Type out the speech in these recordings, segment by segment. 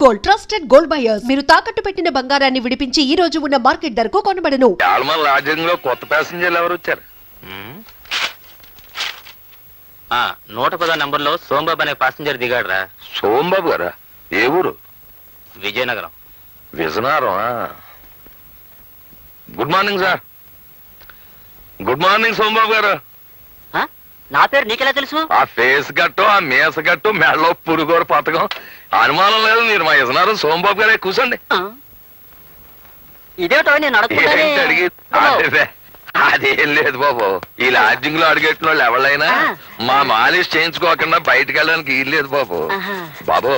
Gold trusted gold buyers మీరు తాకట్టు పెట్టిన బంగారాన్ని విడిపించి ఈ రోజు ఉన్న మార్కెట్ ధరకు కొనబడను. యాల్మల్ రాజ్యంలో కొత్త ప్యాసింజర్లు ఎవరు వచ్చారు? 110 నంబర్లో సోంబాబు అనే పాసింజర్ దిగాడురా. సోంబాబు గారా? ఏ ఊరు? Vizianagaram. Vizianagaram. Good morning sir. Good morning Sombabu గారు. నా పేరు నీకెలా తెలుసు? ఆ ఫేస్ గట్టు, ఆ మేస గట్టు, మెడలో పురుగోరు పథకం అనుమానం లేదు. మీరు మా విజయనగరం సోంబాబు గారే. కూర్చోండి. ఇదేటో నేను ఏంటి అడిగి? అదేం లేదు బాబు. ఈ లాడ్జింగ్ లో అడిగెట్టిన వాళ్ళు ఎవరైనా మా మాలిష్ చేయించుకోకుండా బయటకు వెళ్ళడానికి వీలు లేదు బాబు. బాబు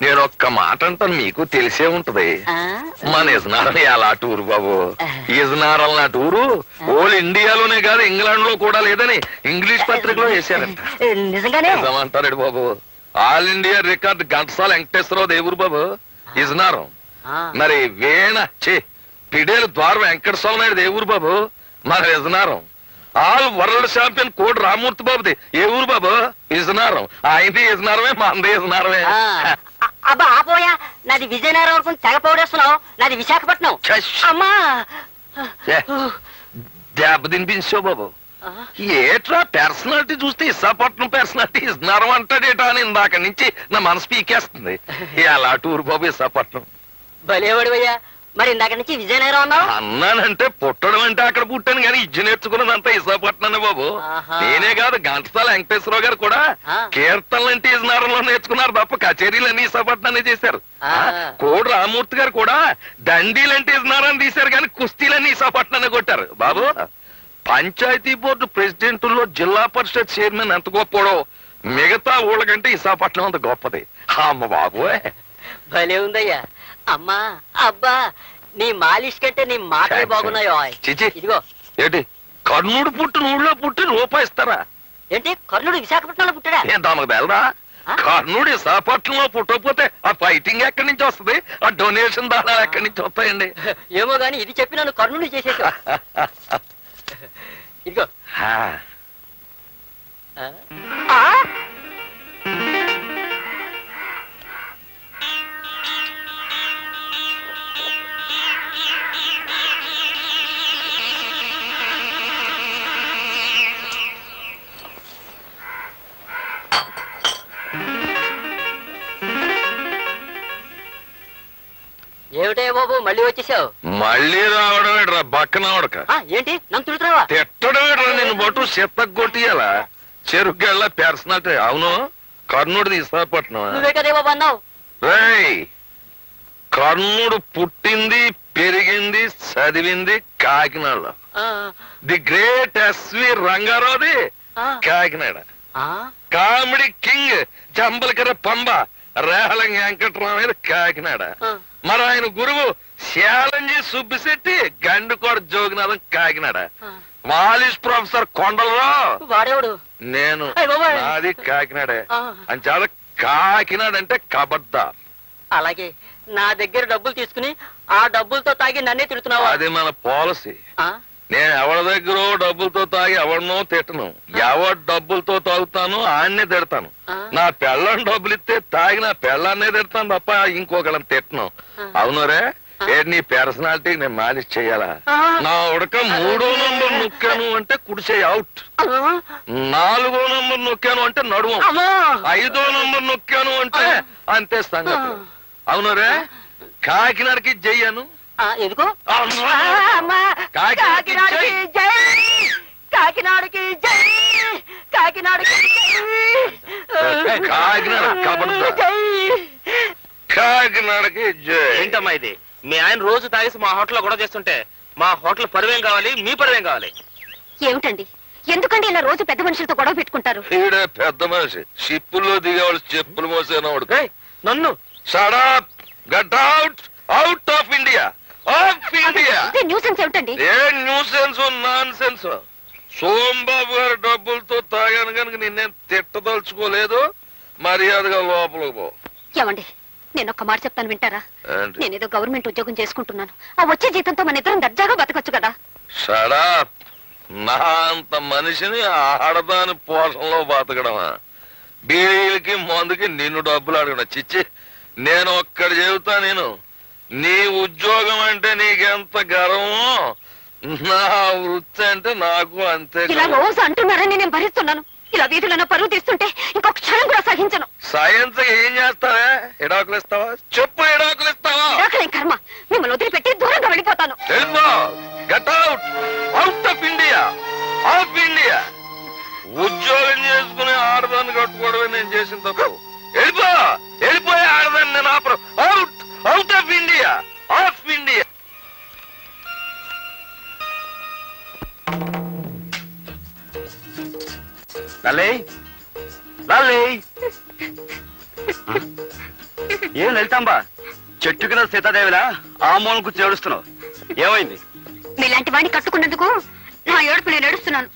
నేను ఒక్క మాట అంటాను, మీకు తెలిసే ఉంటది. మన ఇజనారం ఎలా టూరు బాబు. ఇజనారం నా టూరు ఓల్ ఇండియాలోనే కాదు ఇంగ్లాండ్ లో కూడా లేదని ఇంగ్లీష్ పత్రికలో వేశారంట. నిజమంటారు బాబు. All India record Ghantasala Venkateswararao దేవురు బాబు ఇజనారం. మరి పిడేలు ద్వారం వెంకటస్వామి నాయుడు దేవురు బాబు మన ఇజనారం. ఆల్ వరల్డ్ ఛాంపియన్ కోడి రామూర్తి బాబుది ఏ ఊరు బాబు? ఇజనారం. ఆయనది ఇజనారమే, మనది ఇజనారమే. అబ్బా ఆపోయా, నాది విజయనగరం వరకు తెగ పౌడేస్తున్నావు. నాది విశాఖపట్నం. అమ్మా దెబ్బ తినిపించావు బాబు. ఏట్రా పర్సనాలిటీ చూస్తే విశాఖపట్నం పర్సనాలిటీ ఇజనారం అంటాడేటా అని ఇందాక నుంచి నా మనసు పీకేస్తుంది. ఎలా టూరు బాబు విశాఖపట్నం? భలేవాడివయ్యా. మరి ఇందాక నుంచి విజయనగరం అన్నావు. అన్నానంటే పుట్టడం అంటే అక్కడ పుట్టాను కానీ ఇజ్జు నేర్చుకున్నదంతా విశాఖపట్నం బాబు. నేనే కాదు ఘంటసాల వెంకటేశ్వరరావు గారు కూడా కీర్తనలు అంటే ఇజనారంలో నేర్చుకున్నారు తప్ప కచేరీలు అన్ని విశాఖపట్నాన్ని చేశారు. కోడి రామూర్తి గారు కూడా దండీలు అంటే ఇజనారాన్ని తీశారు కానీ కుస్తీలన్నీ విశాఖపట్నాన్ని కొట్టారు బాబు. పంచాయతీ బోర్డు ప్రెసిడెంట్లో జిల్లా పరిషత్ చైర్మన్ ఎంత గొప్పడో మిగతా ఊళ్ళకంటే విశాఖపట్నం అంత గొప్పది. అమ్మ బాబు భలే ఉందయ్యా. అమ్మా అబ్బా, నీ మాలిష్ కంటే నీ మాటలే బాగున్నాయో. చిచి ఇదిగో ఏంటి కర్ణుడు పుట్టిన ఊళ్ళో పుట్టి రూపాయిస్తారా? ఏంటి కర్ణుడు విశాఖపట్నంలో పుట్టాడా? ఏం తమకు బెలరా? కర్ణుడు విశాఖపట్నంలో పుట్టకపోతే ఆ ఫైటింగ్ ఎక్కడి నుంచి వస్తుంది? ఆ డొనేషన్ దానాలు ఎక్కడి నుంచి వస్తాయండి? ఏమో గాని ఇది చెప్పి నన్ను కర్ణుడు చేసేసా. ఇదిగో ఏమిటే బాబు మళ్ళీ వచ్చేసావు? మళ్ళీ రావడమేట్రా బక్కనవడక. ఏంటి నన్ను తిడుతున్నావా? తిట్టడమేట్రా నిన్ను బట్టు చెత్తకు కొట్టియాలా చెరుగ్గళ్ళ పర్సనాలిటీ. అవును కర్ణుడు విశాఖపట్నం. నువ్వే కదే బాబు అన్నావు. రేయ్ కర్ణుడు పుట్టింది పెరిగింది చదివింది కాకినాడలో. ది గ్రేట్ ఎస్వి రంగారావుది కాకినాడ. కామెడీ కింగ్ జంబలకర పంబ రేహలం వెంకటరామయ్య కాకినాడ. మరి ఆయన గురువు శాలంజీ సుబ్బిశెట్టి గండుకోట జోగినాథం కాకినాడ. మాలిష్ ప్రొఫెసర్ కొండలరావు వాడేవాడు నేను నాది కాకినాడే. అని చాలా కాకినాడ అంటే కబడ్దార్. అలాగే నా దగ్గర డబ్బులు తీసుకుని ఆ డబ్బులతో తాగి నన్నే తిడుతున్నావా? అది మన పాలసీ. నేను ఎవరి దగ్గర డబ్బులతో తాగి ఎవరినో తిట్టను. ఎవరి డబ్బులతో తాగుతాను ఆయన్నే తిడతాను. నా పెళ్ళని డబ్బులు ఇస్తే తాగి నా పెళ్ళాన్నే తిడతాను తప్ప ఇంకొకళ్ళని తిట్టను. అవునరే నీ పర్సనాలిటీ నేను మాలిష్ చెయ్యాలా? నా ఉడక 3వ నంబర్ నొక్కాను అంటే కుడిచేయి అవుట్. 4వ నంబర్ నొక్కాను అంటే నడుము. 5వ నంబర్ నొక్కాను అంటే అంతే సంగతి. అవునరే కాకినాడకి జయ్యాను. ఎందుకు? కాకినాడకి జై, కాకినాడకి జై, కాకినాడకి కాకినాడకి జై. ఏంటమ్మా ఇది? మీ ఆయన రోజు తాగేసి మా హోటల్లో గొడవ చేస్తుంటే మా హోటల్ పరువేం కావాలి, మీ పరువేం కావాలి? ఏమిటండి ఎందుకండి ఇలా రోజు పెద్ద మనుషులతో గొడవ పెట్టుకుంటారు? ఈడే పెద్ద మనిషి షిప్పుల్లో దిగేవాళ్ళు చెప్పులు మోసేనవాడు. నన్ను shut up, get out, out of India, of India. Nuisance ఏమిటండి? ఏ న్యూసెన్స్ నాన్ సెన్స్. సోంబాబు గారి డబ్బులతో తాగాను కనుక నిన్నేం తిట్టదలుచుకోలేదు. మర్యాదగా లోపలికి పో. ఏమండి నేను ఒక్క మాట చెప్తాను వింటారా? నేనేదో గవర్నమెంట్ ఉద్యోగం చేసుకుంటున్నాను. ఆ వచ్చే జీతంతో మన ఇద్దరం దర్జాగా బతకొచ్చు కదా. Shut up. నా అంత మనిషిని ఆడదాని పోషణలో బతకడమా? బీడీలకి మందుకి నిన్ను డబ్బులు అడగడం చిచ్చి. నేను ఒక్కడు చెబుతా నేను, నీ ఉద్యోగం అంటే నీకెంత గర్వమో నా వృత్తి అంటే నాకు అంతే ఇలా గర్వం. రోజు అంటున్నారని నేను భరిస్తున్నాను. ఇలా వీధులను పరువు తీస్తుంటే ఇంకొక క్షణం కూడా సహించను. సైన్స్ ఏం చేస్తావా? ఎడాకులు ఇస్తావా? చెప్పు, ఎడాకులు ఇస్తావా? ఇరాకలేం కర్మ, మిమ్మల్ని వదిలిపెట్టి దూరంగా వెళ్ళిపోతాను. వెళ్ళిపో, get out, out of India, of India. ఉద్యోగం చేసుకుని ఆడదాన్ని కట్టుకోవడమే నేను చేసిన తప్పు. వెళ్ళిపో, వెళ్ళిపోయి ఆడదాన్ని నేను ఆపరు. Out, out of India, of India. లల్లే లల్లే ఏం లలితాంబా, చెట్టు కింద సీతాదేవిలా ఆ మూలం కూర్చొని ఏడుస్తున్నావు, ఏమైంది? మీలాంటి వాడిని కట్టుకున్నందుకు నా ఏడుపు నేను ఏడుస్తున్నాను.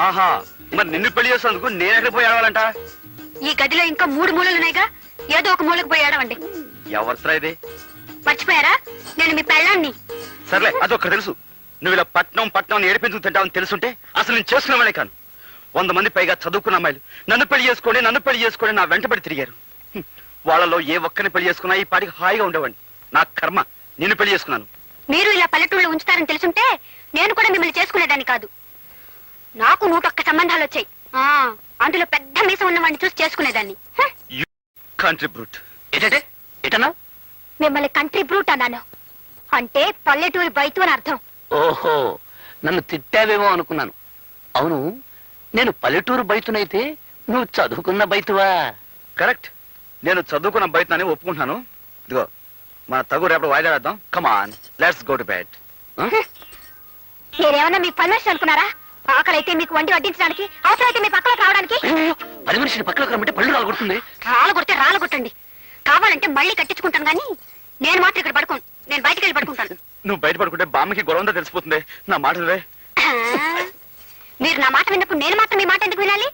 ఆహా, మరి నిన్ను పెళ్లి చేసినందుకు నేను ఎక్కడికి పోయి ఏడవాలంట? ఈ గదిలో ఇంకా 3 మూలలున్నాయిగా, ఏదో ఒక మూలకు పోయి ఏడవండి. ఎవరిసరా ఇది? మర్చిపోయారా, నేను మీ పెళ్ళాన్ని. సర్లే, అదొక్కటి తెలుసు. నువ్వు ఇలా పట్నం పట్నం ఏడిపించుకు తింటావని తెలుసుంటే అసలు నేను చేసుకునేవాడే కాను. 100 మంది పైగా చదువుకున్న అమ్మాయిలు నన్ను పెళ్లి చేసుకోండి నా వెంటబడి తిరిగారు. వాళ్ళలో ఏ ఒక్కరిని పెళ్లి చేసుకున్నా ఈ పాటికి హాయిగా ఉండేవాడిని. నా కర్మ, నిన్ను పెళ్లి చేసుకున్నాను. మీరు ఇలా పల్లెటూళ్ళు ఉంచుతారని తెలుసుంటే నేను కూడా మిమ్మల్ని చేసుకునేదాన్ని కాదు. నాకు 101 సంబంధాలు వచ్చాయి. అందులో పెద్ద మీసం ఉన్న వాడిని చూసి చేసుకునేదాన్ని. Country brute. ఏంటంటే ఎటన్నా? మిమ్మల్ని కంట్రీ బ్రూట్ అన్నాను. అంటే పల్లెటూరి బయట అని అర్థం. ఓహో, నన్ను తిట్టావేమో అనుకున్నాను. అవును, నేను పల్లెటూరు బయటనైతే నువ్వు చదువుకున్న బయటవా? కరెక్ట్, నేను చదువుకున్న బయటని ఒప్పుకుంటున్నాను. ఇదిగో మన తగు రేపు వాయిదా వేద్దాం. కమాన్, లెట్స్ గో టు బెడ్. మీరేమన్నా మీ పర్మిషన్ అనుకున్నారా? ఆకలైతే మీకు వండి వడ్డించడానికి, అవసరమైతే మీ పక్కలకు రావడానికి. పది మనిషిని పక్కలకు రమ్మంటే పళ్ళు రాలగొడుతుంది. రాళ్ళు కొట్టండి, కావాలంటే మళ్ళీ కట్టించుకుంటాను. కానీ నేను మాత్రం ఇక్కడ పడుకోను. నేను బయటికి వెళ్ళి పడుకుంటాను. నువ్వు బయట పడుకుంటే బామ్మకి గొడవంతా తెలిసిపోతుంది. నా మాట వినవే? మీరు నా మాట విన్నప్పుడు నేను మాత్రం మీ మాట ఎందుకు వినాలి?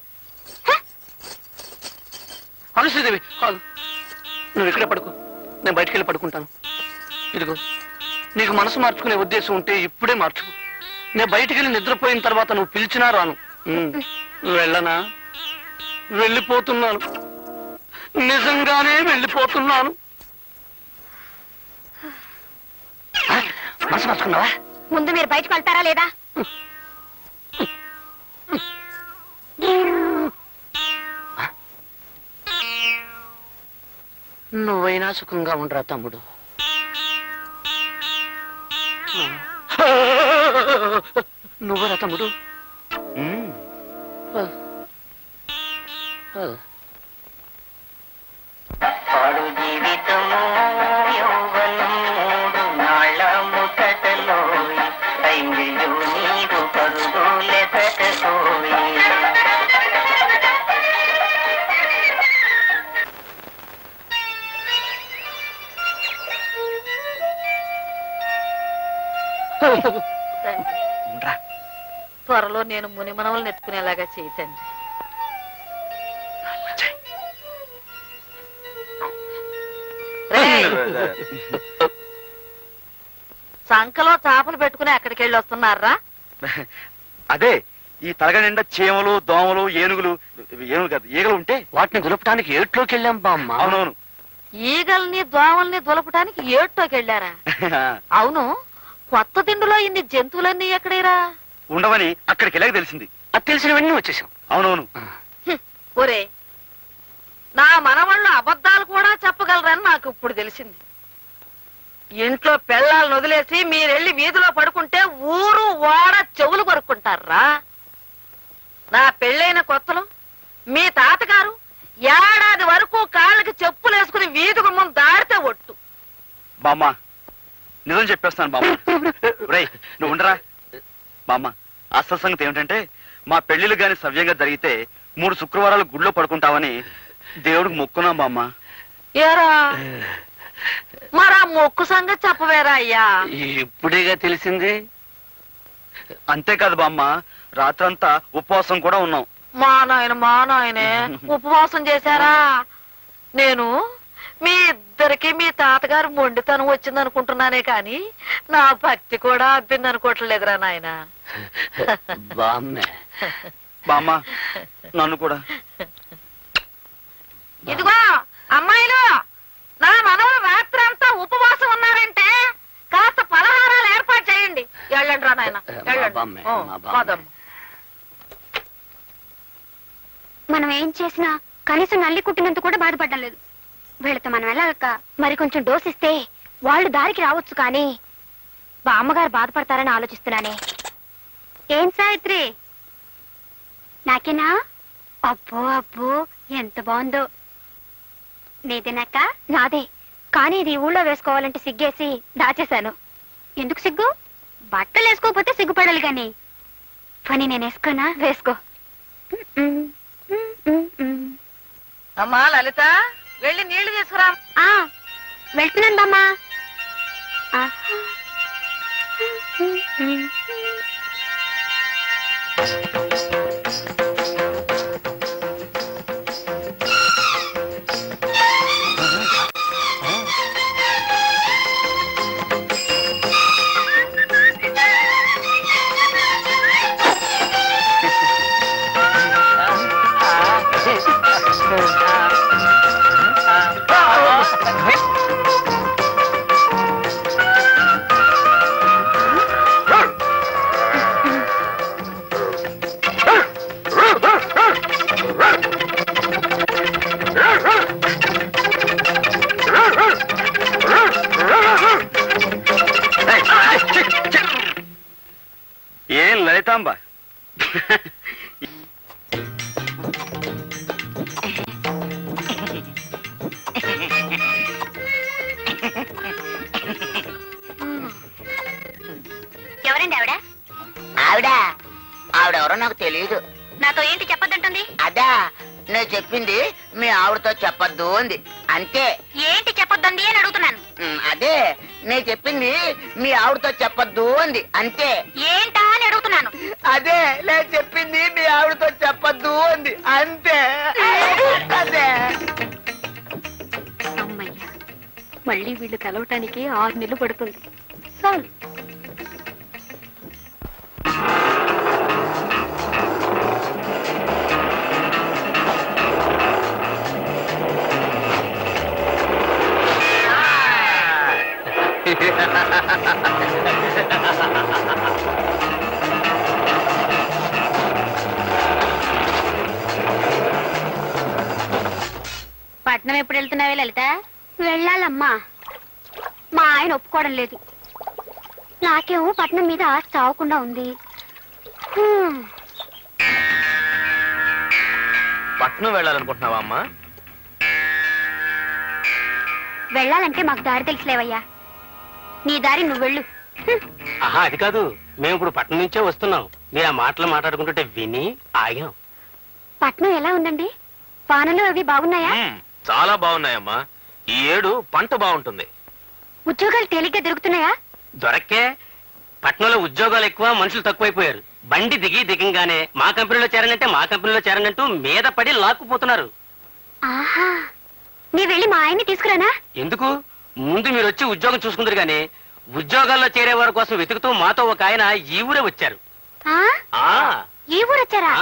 అవును శ్రీదేవి, కాదు, నువ్వు ఇక్కడే పడుకో, నేను బయటికి వెళ్ళి పడుకుంటాను. ఇదిగో, నీకు మనసు మార్చుకునే ఉద్దేశం ఉంటే ఇప్పుడే మార్చుకో. నేను బయటికి వెళ్ళి నిద్రపోయిన తర్వాత నువ్వు పిలిచినా రాను. వెళ్ళనా? వెళ్ళిపోతున్నాను, నిజంగానే వెళ్ళిపోతున్నాను. మనసు మార్చుకున్నావా? ముందు మీరు బయటకు వెళ్తారా లేదా? నువ్వైనా సుఖంగా ఉండరా తమ్ముడు. నువ్వరా తమ్ముడు? పాడు జీవితము యౌవనం 3 నాళ్ళ ముచ్చటలో ఐంగిళ్ళు నీరు పరుగులెసటోయి. త్వరలో నేను మునిమనవలు నెత్తుకునేలాగా చేయతండి. సంకలో చేపలు పెట్టుకుని ఎక్కడికి వెళ్ళి వస్తున్నారా? అదే, ఈ తలగ నిండా చీమలు, దోమలు, ఏనుగులు కాదు, ఈగలు ఉంటే వాటిని గులపటానికి ఏట్లోకి వెళ్ళాం బామ్మ. అవునవును. ఈగల్ని దోమల్ని దులపటానికి ఏటోకి వెళ్ళారా? అవును, కొత్త దిండులో ఇన్ని జంతువులన్నీ ఎక్కడేరా? ఉండవని అక్కడికి వెళ్ళాక తెలిసింది. అది తెలిసినవన్నీ వచ్చేసాం. అవునవును. ఒరే, నా మనవాళ్ళు అబద్ధాలు కూడా చెప్పగలరని నాకు ఇప్పుడు తెలిసింది. ఇంట్లో పెళ్ళాలను వదిలేసి మీరెళ్ళి వీధిలో పడుకుంటే ఊరు ఓడ చెవులు కొరుక్కుంటారా? నా పెళ్ళైన కొత్తలో మీ తాతగారు ఏడాది వరకు కాళ్ళకి చెప్పులు వేసుకుని వీధి గుమ్మం దాడితే ఒట్టు. బామ్మ, నిజం చెప్పేస్తాను బామ్మ. రేయ్, నువ్వు ఉండరా బామ్మ. అసలు సంగతి ఏమిటంటే, మా పెళ్లిళ్ళు గాని సవ్యంగా జరిగితే 3 శుక్రవారాలు గుడిలో పడుకుంటావని దేవుడికి మొక్కున్నాం బామ్మ. ఏరా, మరి ఆ మొక్కు సంగతి చెప్పవేరా అయ్యా? ఇప్పుడేగా తెలిసింది. అంతేకాదు బామ్మ, రాత్రంతా ఉపవాసం కూడా ఉన్నాం. మా నాయనే ఉపవాసం చేశారా? నేను మీ ఇద్దరికి మీ తాతగారు మొండితనం వచ్చింది అనుకుంటున్నానే కాని నా భక్తి కూడా అబ్బింది అనుకోవట్లేదురా నాయన. బామ్మ, నన్ను కూడా. ఇదిగో అమ్మాయిలు, నా మనవడు రాత్రి అంతా ఉపవాసం ఉన్నారంటే కాస్త పలహారాలు ఏర్పాటు చేయండి. వెళ్ళండి రా నాయన, వెళ్ళండి. పదమ్మ. మనం ఏం చేసినా కనీసం నల్లి కుట్టినంత కూడా బాధపడడం లేదు. వీళ్ళతో మనం వెళ్ళాక మరి కొంచెం డోస్ ఇస్తే వాళ్ళు దారికి రావచ్చు, కానీ బామ్మగారు బాధపడతారని ఆలోచిస్తున్నానే. ఏం సావిత్రి, నాకేనా? అబ్బో అబ్బో, ఎంత బాగుందో. నీదేనాక? నాదే, కానీ ఇది ఊళ్ళో వేసుకోవాలంటే సిగ్గేసి దాచేశాను. ఎందుకు సిగ్గు? బట్టలు వేసుకోకపోతే సిగ్గుపడాలి గాని. పని నేను వేసుకోనా? వేసుకో. అమ్మా లలిత, వెళ్ళి నీళ్లు తీసుకురా. వెళ్తున్నాను బామ్మా. ఏం లలితాంబ, ఎవరండి ఆవిడ? ఆవిడెవరో నాకు తెలియదు. నాతో ఏంటి చెప్పొద్దంటుంది? అదా, నేను చెప్పింది మీ ఆవిడతో చెప్పొద్దు అంది, అంతే. ఏంటి చెప్పొద్దండి అని అడుగుతున్నాను. అదే, నేను చెప్పింది మీ ఆవిడతో చెప్పొద్దు అంది, అంతే. ఏంటా అని అడుగుతున్నాను. అదే, నేను చెప్పింది మీ ఆవిడతో చెప్పొద్దు అంది, అంతే. అదే. అమ్మయ్యా, మళ్ళీ వీళ్ళు కలవటానికి 6 నెలలు పడుతుంది. చాలు. పట్నం ఎప్పుడు వెళ్తున్నావే లలిత? వెళ్ళాలమ్మా, మా ఆయన ఒప్పుకోవడం లేదు. నాకేమో పట్నం మీద ఆశ చావకుండా ఉంది. పట్నం వెళ్ళాలనుకుంటున్నావా అమ్మా? వెళ్ళాలంటే మాకు దారి తెలుసులేవయ్యా. నీ దారి నువ్వు వెళ్ళు. ఆహా, అది కాదు, మేము ఇప్పుడు పట్నం నుంచే వస్తున్నాం. మీరు ఆ మాటలు మాట్లాడుకుంటుంటే విని ఆగాం. పట్నం ఎలా ఉందండి? వానలు అవి బాగున్నాయా? చాలా బాగున్నాయమ్మా. ఈ ఏడు పంట బాగుంటుంది. ఉద్యోగాలు తేలిగ్గా దొరుకుతున్నాయా? దొరక్కే. పట్నంలో ఉద్యోగాలు ఎక్కువ, మనుషులు తక్కువైపోయారు. బండి దిగంగానే మా కంపెనీలో చేరనంటే మా కంపెనీలో చేరనంటూ మీద పడి లాక్కుపోతున్నారు. ఆహా, నీ వెళ్ళి మా ఆయన్ని తీసుకురానా? ఎందుకు? ముందు మీరు వచ్చి ఉద్యోగం చూసుకుందరు గానీ ఉద్యోగాల్లో చేరే వారి కోసం వెతుకుతూ మాతో ఒక ఆయన ఈ ఊరే వచ్చారు. ఈ ఊరు వచ్చారా?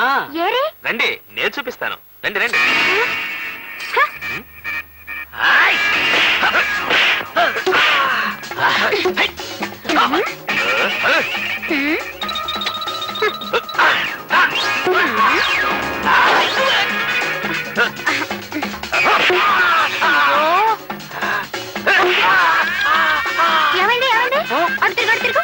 ఏరే, రండి, నేను చూపిస్తాను. రండి రండి. ఏమండి ఏమండి, అటు తిరుగు, అటు తిరుగు.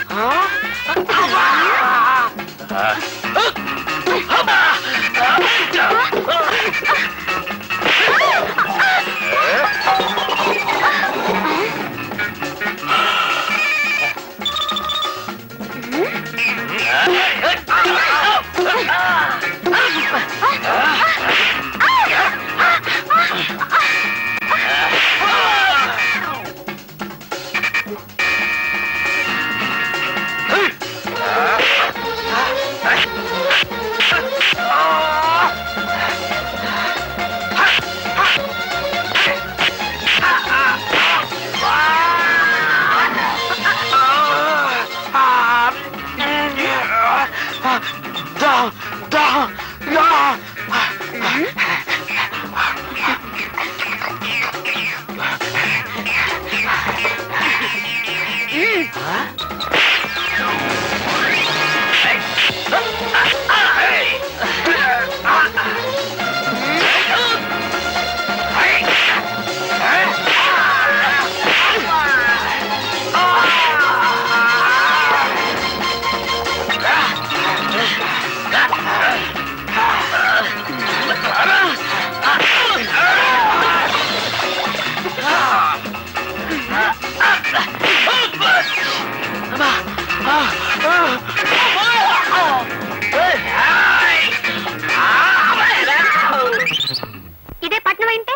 ఇదే పట్నం అయితే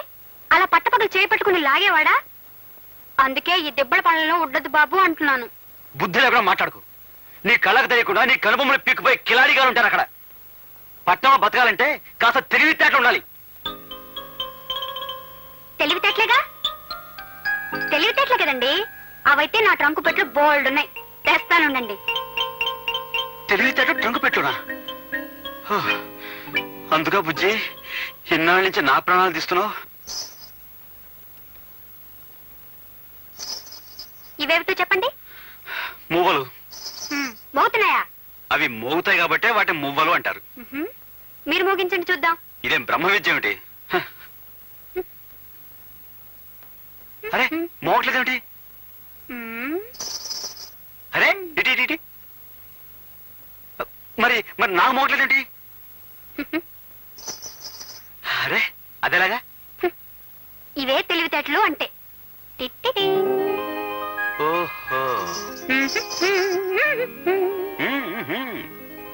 అలా పట్టపగలు చేపట్టుకుని లాగేవాడా? అందుకే ఈ దెబ్బల పనులను ఉండదు బాబు అంటున్నాను. బుద్ధి లేకుండా మాట్లాడుకో. నీ కళ్ళకు తెలియకుండా నీ కనుబొమ్మలు పీక్కుపోయి కిలాడిగా ఉంటారు అక్కడ. పట్టణంలో బతకాలంటే కాస్త తెలివితేటలు ఉండాలి. తెలివితేటలేగా? తెలివితేటలే కదండి. అవైతే నా ట్రంకు పెట్లు బోల్డ్ ఉన్నాయి, తెస్తానుండండి. తెలివితేట ట్రంకు పెట్టునా? అందుగా బుజ్జి ఇన్నాళ్ళ నుంచి నా ప్రాణాలు తీస్తున్నావు. ఇవేవితో చెప్పండి. మువ్వలు. మోగుతున్నాయా? అవి మోగుతాయి కాబట్టే వాటిని మువ్వలు అంటారు. మీరు మోగించండి చూద్దాం. ఇదేం బ్రహ్మ విద్య ఏమిటి? అరే మోగట్లేదేమిటి? అరే ఇటు ఇటు ఇటు. మరి మరి నాకు మోగట్లేదేంటి? అరే అదేలాగా? ఇవే తెలివితేటలు అంటే. టిట్టిటి. ఓహో.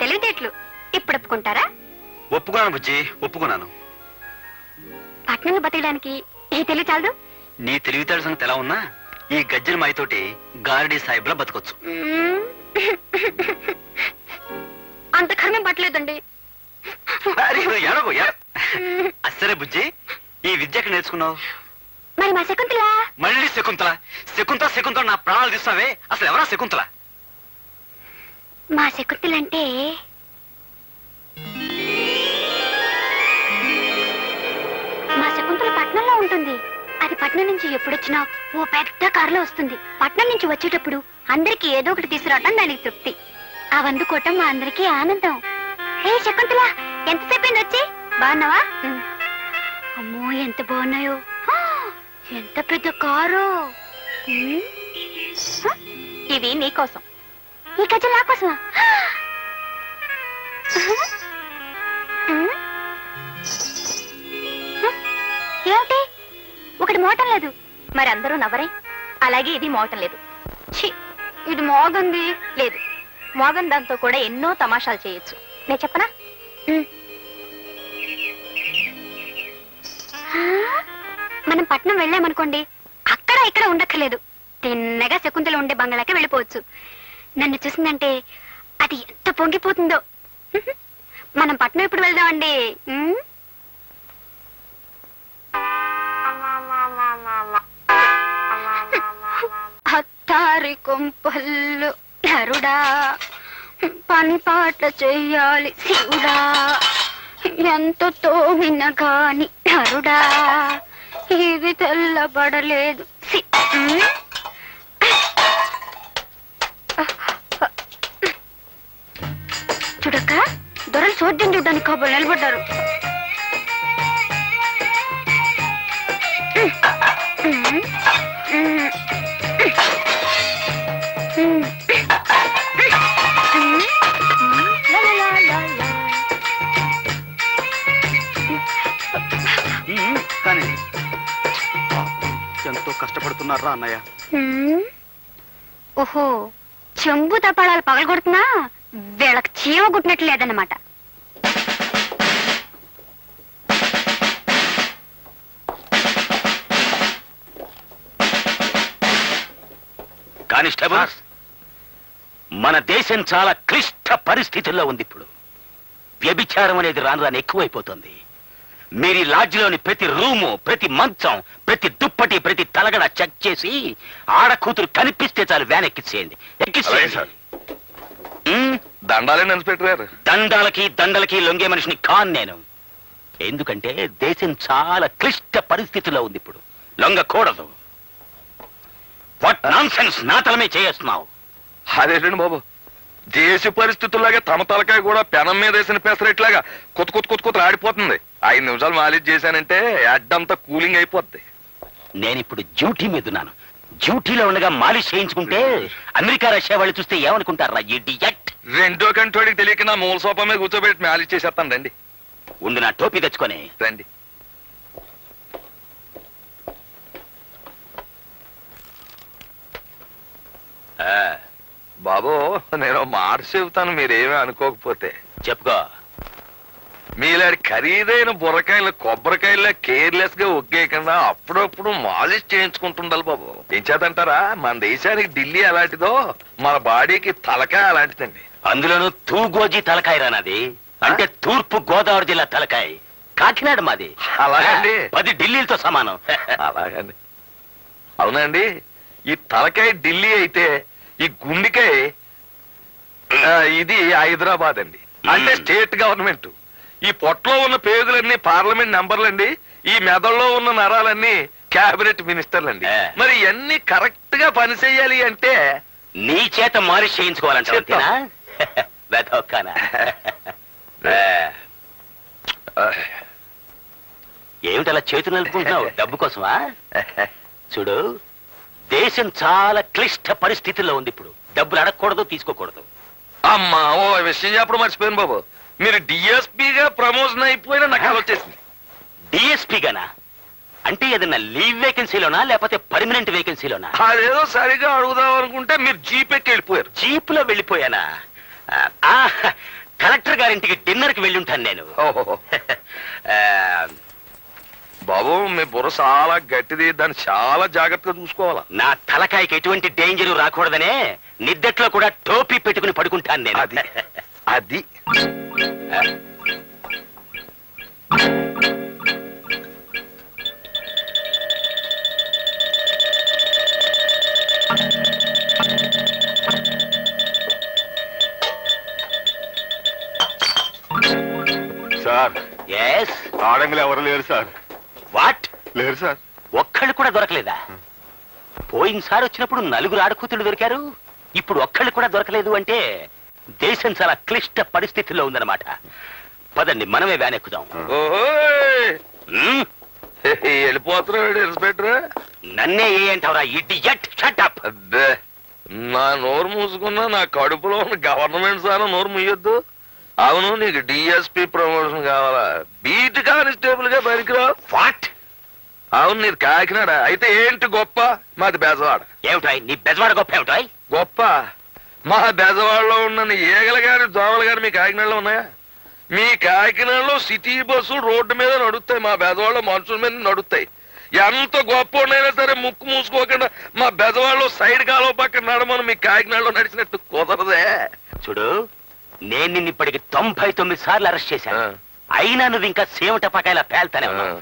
తెలివితేటలు ఇప్పుడు ఒప్పుకుంటారా? ఒప్పుకున్నాను బుజ్జి, ఒప్పుకున్నాను. పట్నంలో బతకడానికి ఈ తెలివి చాలదు. నీ తెలివితేట సంగతి ఎలా ఉన్నా ఈ గజ్జల మాయతోటి గారడీ సాహిబ్లా బతకొచ్చు. అంత కర్మం పట్టలేదండి. అసరే బుజ్జి, ఈ విద్య ఎక్కడ నేర్చుకున్నావు? మరి మా శకుంతల? మళ్ళీ శకుంతల శకుంతల శకుంతల నా ప్రాణాలు తీస్తావే. అసలు ఎవరా శకుంతల? మా శకుంతల అంటే మా శకుంతల పట్నంలో ఉంటుంది. అది పట్నం నుంచి ఎప్పుడొచ్చినా ఓ పెద్ద కారులో వస్తుంది. పట్నం నుంచి వచ్చేటప్పుడు అందరికి ఏదో ఒకటి తీసుకురావటం దానికి తృప్తి. అవందుకోవటం మా అందరికీ ఆనందం. హే శకుంతల, ఎంతసేపు అయింది వచ్చి? బాగున్నావా? అమ్మో ఎంత బాగున్నాయో. ఎంత పెద్ద కారు. ఇవి నీకోసం. ఈ గజ్జలు నా కోసమా? ఏమిటి ఒకటి మోటం లేదు? మరి అందరూ నవ్వరే. అలాగే ఇది మోటం లేదు. ఛీ, ఇది మోగంది. లేదు, మోగన్ దాంతో కూడా ఎన్నో తమాషాలు చేయొచ్చు. నేను చెప్పనా? మనం పట్నం వెళ్ళామనుకోండి, అక్కడ ఇక్కడ ఉండక్కర్లేదు. తిన్నగా శకుంతల ఉండే బంగ్లాకి వెళ్ళిపోవచ్చు. నన్ను చూసిందంటే అది ఎంత పొంగిపోతుందో. మనం పట్నం ఎప్పుడు వెళ్దామండి? హత్తారి కొంపల్లు నరుడా, పని పాట చెయ్యాలి శివుడా, ఎంత తోమిన గాని నరుడా, ఇది తెల్లబడలేదు. చూడక్క, దొరలు చూద్దాం చూడడానికి కాబోలు నిలబడ్డారు. కానీ ఎంతో కష్టపడుతున్నారా అన్నయ్య? ఓహో, చెంబు తపాళాలు పగలగొడుతున్నా వీళ్ళకి చీమ గుట్టినట్లు లేదన్నమాట. కానిస్టేబుల్స్, మన దేశం చాలా క్లిష్ట పరిస్థితుల్లో ఉంది ఇప్పుడు. వ్యభిచారం అనేది రాను రాను ఎక్కువైపోతుంది. మీరు ఈ లాడ్జిలోని ప్రతి రూము, ప్రతి మంచం, ప్రతి దుప్పటి, ప్రతి తలగడ చెక్ చేసి ఆడ కూతురు కనిపిస్తే చాలు వ్యాన్ ఎక్కించేయండి. దండాలే ఇన్స్పెక్టర్ గారు. దండాలకి దండలకి లొంగే మనిషిని కాన్ నేను. ఎందుకంటే దేశం చాలా క్లిష్ట పరిస్థితుల్లో ఉంది ఇప్పుడు. లొంగకూడదు. వాట్ నాన్సెన్స్ నా తలమే చేస్తున్నావు. అదేంటండి బాబు, దేశ పరిస్థితుల్లాగా తమ తలకాయ కూడా పెనం మీద వేసిన పెసరెట్లాగా కొత్త కొత్త కొత్త కొత్త ఆడిపోతుంది. 5 నిమిషాలు మాలిష్ చేశానంటే అడ్డంతా కూలింగ్ అయిపోద్ది. నేనిప్పుడు డ్యూటీ మీద ఉన్నాను. డ్యూటీలో ఉండగా మాలిష్ చేయించుకుంటే అమెరికా రష్యా వాళ్ళు చూస్తే ఏమనుకుంటారా? ఇడియట్. రెండో కంటోడికి తెలియక నా మూల సోఫా మీద కూర్చోబెట్టి మాలిష్ చేసేస్తాను. రండి ఉండి నా టోపీ తెచ్చుకొని రండి. బాబు నేను మాట చెబుతాను, మీరేమీ అనుకోకపోతే. చెప్పుకో. మీలాంటి ఖరీదైన బుర్రకాయలు కొబ్బరికాయల కేర్లెస్ గా ఒగ్గేయకుండా అప్పుడప్పుడు మాలిష్ చేయించుకుంటుండాలి బాబు. ఏం చేతంటారా, మన దేశానికి ఢిల్లీ అలాంటిదో మన బాడీకి తలకాయ అలాంటిదండి. అందులోనూ తూగోజీ తలకాయ రానది, అంటే తూర్పు గోదావరి జిల్లా తలకాయ. కాకినాడ మాది. అలాగండి. 10 ఢిల్లీలతో సమానం. అలాగండి. అవునండి, ఈ తలకాయ ఢిల్లీ అయితే ఈ గుండెకాయ ఇది హైదరాబాద్ అండి, అంటే స్టేట్ గవర్నమెంట్. ఈ పొట్టలో ఉన్న పేగులన్నీ పార్లమెంట్ మెంబర్లండి, ఈ మెదడులో ఉన్న నరాలన్నీ క్యాబినెట్ మినిస్టర్లండి. మరి ఇవన్నీ కరెక్ట్ గా పని చేయాలి అంటే నీ చేత మాలిష్ చేయించుకోవాలంటే ఏమిటలా చేతులు నలుపుకుంటున్నావు? డబ్బు కోసమా? చూడు, దేశం చాలా క్లిష్ట పరిస్థితుల్లో ఉంది ఇప్పుడు. డబ్బులు అడగకూడదు, తీసుకోకూడదు. అమ్మా, ఓ విషయం చెప్పడం మర్చిపోయాను బాబు. మీరు డిఎస్పీగా ప్రమోషన్ అయిపోయినా నాకు అది వచ్చేసింది. డిఎస్పీ గానా? అంటే ఏదన్నా లీవ్ వేకెన్సీలోనా లేకపోతే పర్మనెంట్ వేకెన్సీలోనా? అదేదో సరిగా అడుగుదాం అనుకుంటే మీరు జీపెక్కి వెళ్ళిపోయారు. జీపులో వెళ్ళిపోయానా? కలెక్టర్ గారింటికి డిన్నర్ కి వెళ్ళి ఉంటాను నేను. ఓహో. బాబు మీ బుర్ర చాలా గట్టిది, దాన్ని చాలా జాగ్రత్తగా చూసుకోవాలా. నా తలకాయకి ఎటువంటి డేంజర్ రాకూడదనే నిద్దట్లో కూడా టోపీ పెట్టుకుని పడుకుంటాను నేను. అది అది సార్, ఎస్. ఆడంగులు ఎవరు లేరు సార్. వాట్? లేరు సార్. ఒక్కళ్ళు కూడా దొరకలేదా? పోయినసారి వచ్చినప్పుడు 4 ఆడకూతులు దొరికారు, ఇప్పుడు ఒక్కళ్ళు కూడా దొరకలేదు అంటే దేశం చాలా క్లిష్ట పరిస్థితుల్లో ఉందన్నమాట. పదండి, మనమే వ్యాన్ ఎక్కుదాం. వెళ్ళిపోతున్నాడు ఇన్స్పెక్టర్. నన్నే ఏ అంటావురా ఇడియట్? Shut up. అబ్బే, నా నోరు మూసుకున్నా నా కడుపులో ఉన్న గవర్నమెంట్ సార్ నోరు ముయ్యొద్దు. అవును, నీకు డిఎస్పీ ప్రమోషన్ కావాలా? బీట్ కానిస్టేబుల్ గా పనికిరావు. వాట్? అవును, నీది కాకినాడ అయితే ఏంటి గొప్ప? మాది బెజవాడ. ఏమిటాయ్ నీ బెజవాడ గొప్ప? ఏమిటాయ్ గొప్ప? మా బెజవాడలో ఉన్న ఈగలు గాని దోమలు గాని మీ కాకినాడలో ఉన్నాయా? మీ కాకినాడలో సిటీ బస్సు రోడ్డు మీద నడుస్తాయి, మా బెజవాడలో మనుషుల మీద నడుస్తాయి. ఎంత గొప్ప ఉన్నాయినా సరే ముక్కు మూసుకోకుండా మా బెజవాడలో సైడ్ కాలువ పక్కన నడమని మీ కాకినాడలో నడిచినట్టు కుదరదే. చూడు, నేను నిన్ను ఇప్పటికి 99 సార్లు అరెస్ట్ చేశాను, అయినా నువ్వు ఇంకా సేవట పకాయలా పేల్తానే ఉన్నావు.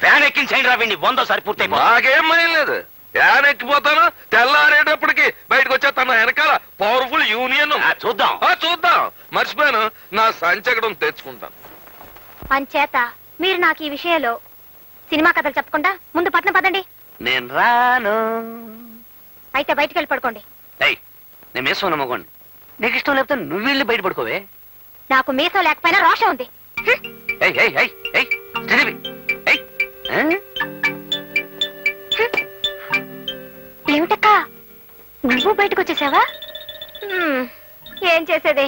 వ్యాన్ ఎక్కించండి రా వీడిని, 100సారి పూర్తయి. నాకేం భయం లేదు, వ్యాన్ ఎక్కిపోతాను. తెల్లారేటప్పటికి బయటకు వచ్చేస్తాను. వెనకాల పవర్ఫుల్ యూనియన్. చూద్దాం చూద్దాం. మర్చిపోయాను, నా సంచకడం తెచ్చుకుంటాను. అంచేత మీరు నాకు ఈ విషయంలో సినిమా కథలు చెప్పకుండా ముందు పట్నం పదండి. నేను రాను. అయితే బయటికి వెళ్ళి పడుకోండి. నేను మీసం నమ్మకోండి, నీకు ఇష్టం లేకపోతే నువ్వు వెళ్ళి బయట పడుకోవే. నాకు మీసం లేకపోయినా రోషం ఉంది. ఏమిటక్క, నువ్వు బయటకు వచ్చేసావా? ఏం చేసేదే,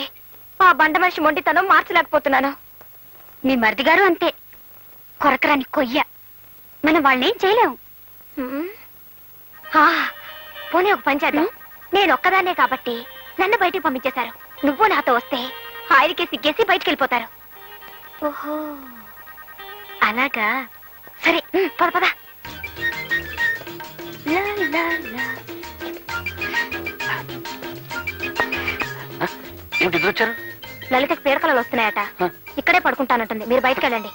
ఆ బండ మనిషి మొండితనం మార్చలేకపోతున్నాను. మీ మరిది గారు అంతే, కొరకరాని కొయ్య. మనం వాళ్ళనేం చేయలేం. పోనీ ఒక పని చేద్దాం. నేను ఒక్కదాన్నే కాబట్టి నన్ను బయటికి పంపించేశారు. నువ్వు నాతో వస్తే ఆయనకే సిగ్గేసి బయటికి వెళ్ళిపోతారు. ఓహో అలాగా, సరే పద పద. లా, లా, లా. ఏమిటి ఇద్దరు వచ్చారు? లలితకి పీడకలలు వస్తున్నాయట, ఇక్కడే పడుకుంటానంటుంది. మీరు బయటకు వెళ్ళండి.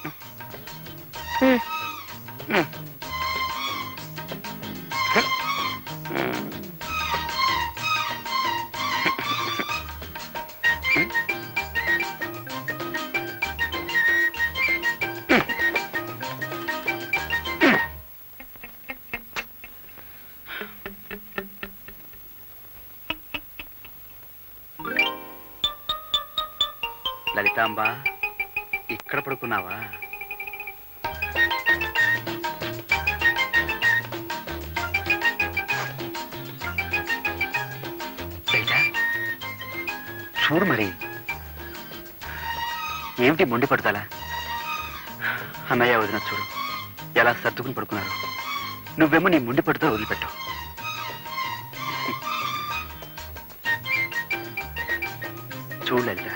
లలితాంబ, ఇక్కడ పడుకున్నావా? చూడు మరి, ఏమిటి మొండి పడతాలా? అన్నయ్య వదిన చూడు ఎలా సర్దుకుని పడుకున్నారు. నువ్వేమో నీ మొండి పడుతో వదిలిపెట్టావు. చూడలేక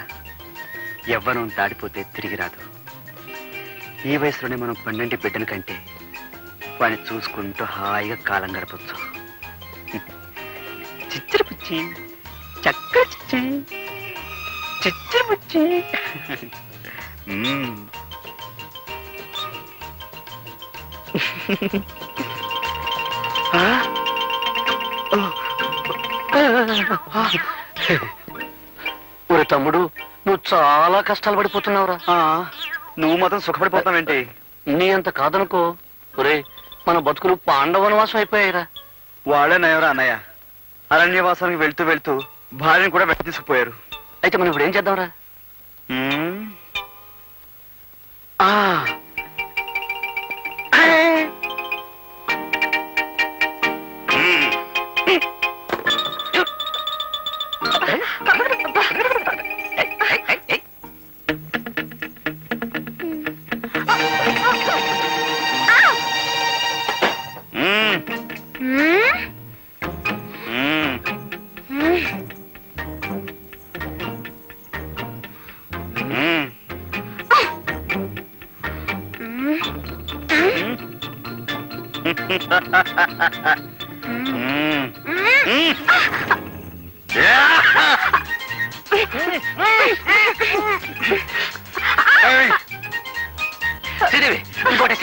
యవ్వనం దాడిపోతే తిరిగి రాదు. ఈ వయసులోనే మనం 12 బిడ్డల కంటే వాడిని చూసుకుంటూ హాయిగా కాలం గడపచ్చు. చిచ్చరపుచ్చి చక్కర చిచ్చి చిచ్చరపుచ్చి. ఒరే తమ్ముడు, నువ్వు చాలా కష్టాలు పడిపోతున్నావురా. నువ్వు మాత్రం సుఖపడిపోతావేంటి? నీ అంత కాదనుకో. ఒరే, మన బతుకులు పాండవనవాసం అయిపోయాయిరా. వాళ్ళే నయవరా అన్నయ్య. అరణ్యవాసానికి వెళ్తూ వెళ్తూ భార్యను కూడా వెంట తీసుకుపోయారు. అయితే మనం ఇప్పుడు ఏం చేద్దాంరా? శ్రీదేవి, ఇంకోటి.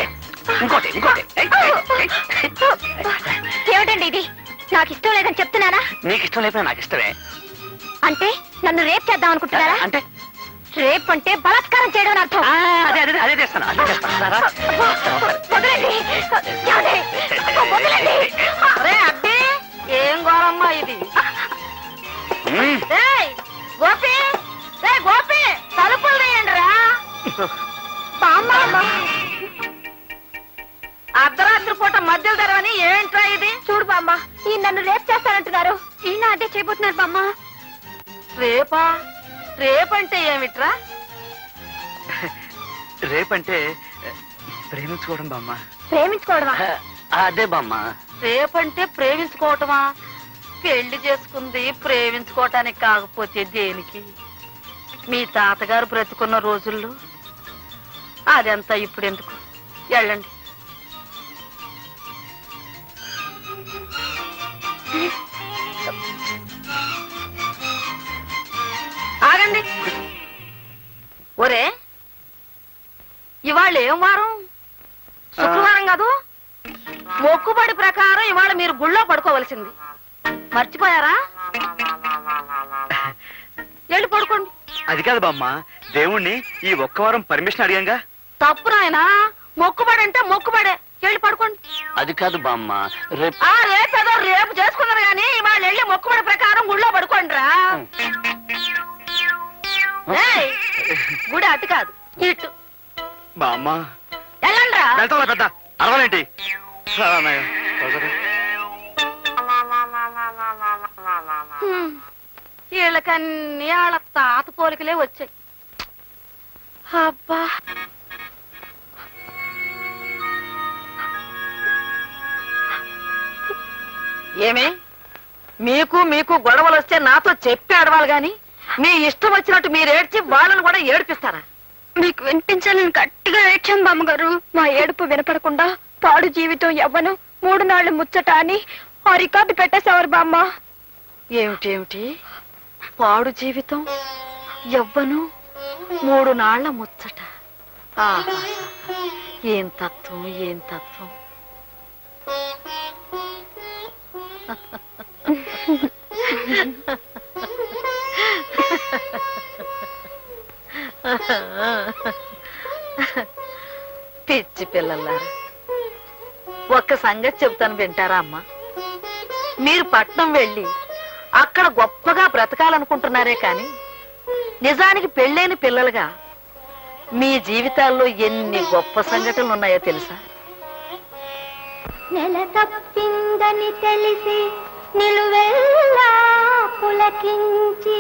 ఏమిటండి ఇది? నాకు ఇష్టం లేదని చెప్తున్నానా? నీకు ఇష్టం లేకపోయినా నాకు ఇష్టమే. అంటే నన్ను రేప్ చేద్దాం అనుకుంటున్నారా? అంటే రేప్ అంటే బలాత్కారం చేయడం అర్థం. అదే చేస్తాను. వదలండి. వదలండి. ఒరే అబ్బే, ఏం ఘోరమ్మా ఇది? ఏయ్, గోపి, గోపి, తలుపులు తీయండి రా. అర్ధరాత్రి పూట మధ్యలో తెరవని ఏంట్రా ఇది? చూడు బామ్మ, ఈ నన్ను రేప్ చేస్తానంటున్నారు. ఈయన అదే చేయబోతున్నారు బామ్మ. రేపా? రేపంటే ఏమిట్రా? రేపంటే ప్రేమించుకోవడం బామ్మ. ప్రేమించుకోవడమా? అదే బామ్మ. రేపంటే ప్రేమించుకోవటమా? పెళ్లి చేసుకుంది ప్రేమించుకోవటానికి కాకపోతే దేనికి? మీ తాతగారు బ్రతుకున్న రోజుల్లో అదంతా ఇప్పుడు ఎందుకు? వెళ్ళండి. ఆగండి. ఒరే, ఇవాళ ఏం వారం? శుక్రవారం కాదు? మొక్కుబడి ప్రకారం ఇవాళ మీరు గుళ్ళో పడుకోవలసింది. మర్చిపోయారా? వెళ్ళి పడుకోండి. అది కాదు బామ్మ, దేవుణ్ణి ఈ ఒక్క వారం పర్మిషన్ అడిగాంగా. తప్పు నాయనా, మొక్కుబడి అంటే మొక్కుబడే. వెళ్ళి పడుకోండి. అది కాదు బామ్మ, రేపు రేపేదో రేపు చేసుకున్నారు కానీ ఇవాళ వెళ్ళి మొక్కుబడి ప్రకారం గుళ్ళో పడుకోండి రా. గుడి అటు కాదు, ఇటు. బామ్మ వెళ్ళండి రా. వెళ్తా పెద్ద అరవలేంటి? వీళ్ళకన్నీ వాళ్ళ తాత పోలికలే వచ్చాయి. అబ్బా, ఏమే మీకు గొడవలు వస్తే నాతో చెప్పి ఆడవాలి గాని మీ ఇష్టం వచ్చినట్టు మీరు ఏడ్చి వాళ్ళని కూడా ఏడిపిస్తారా? మీకు వినిపించాలని గట్టిగా ఏడ్చాం బామ్మగారు. మా ఏడుపు వినపడకుండా పాడు జీవితం యవ్వను 3 నాళ్లు ముచ్చట అని ఆ రికార్డు పెట్టేసేవారు బామ్మ. ఏమిటి? పాడు జీవితం యవ్వను 3 నాళ్ల ముచ్చట. ఏం తత్వం. పిచ్చి పిల్లలారా, ఒక్క సంగతి చెబుతాను, వింటారా అమ్మా? మీరు పట్నం వెళ్ళి అక్కడ గొప్పగా బ్రతకాలనుకుంటున్నారే కాని నిజానికి పెళ్ళైన పిల్లలుగా మీ జీవితాల్లో ఎన్ని గొప్ప సంఘటనలు ఉన్నాయో తెలుసా? నెల తప్పిందని తెలిసి నిలువెల్లా పులకించి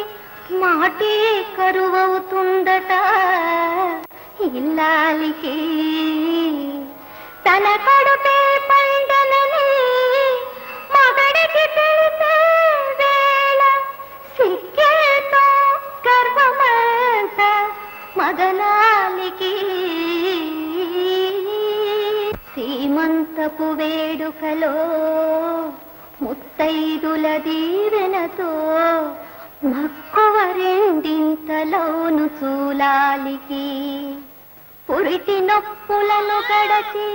మాటే కరువవుతుందట ఇల్లాలికి. తన కడుపే పండనని మగడికి తెలిసే వేళ సిక్కేతో గర్వం ముత్తైదుల దీవెనతో మక్కువ రెండింతలోను చూలాలికి పురిటి నొప్పులను గడచి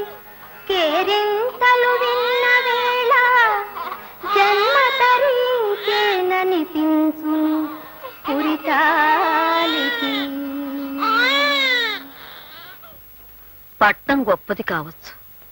కేరింతలు విన్న వేళ జన్మ తరించేననిపించును పురిటాలికి. పట్నం గొప్పది కావచ్చు,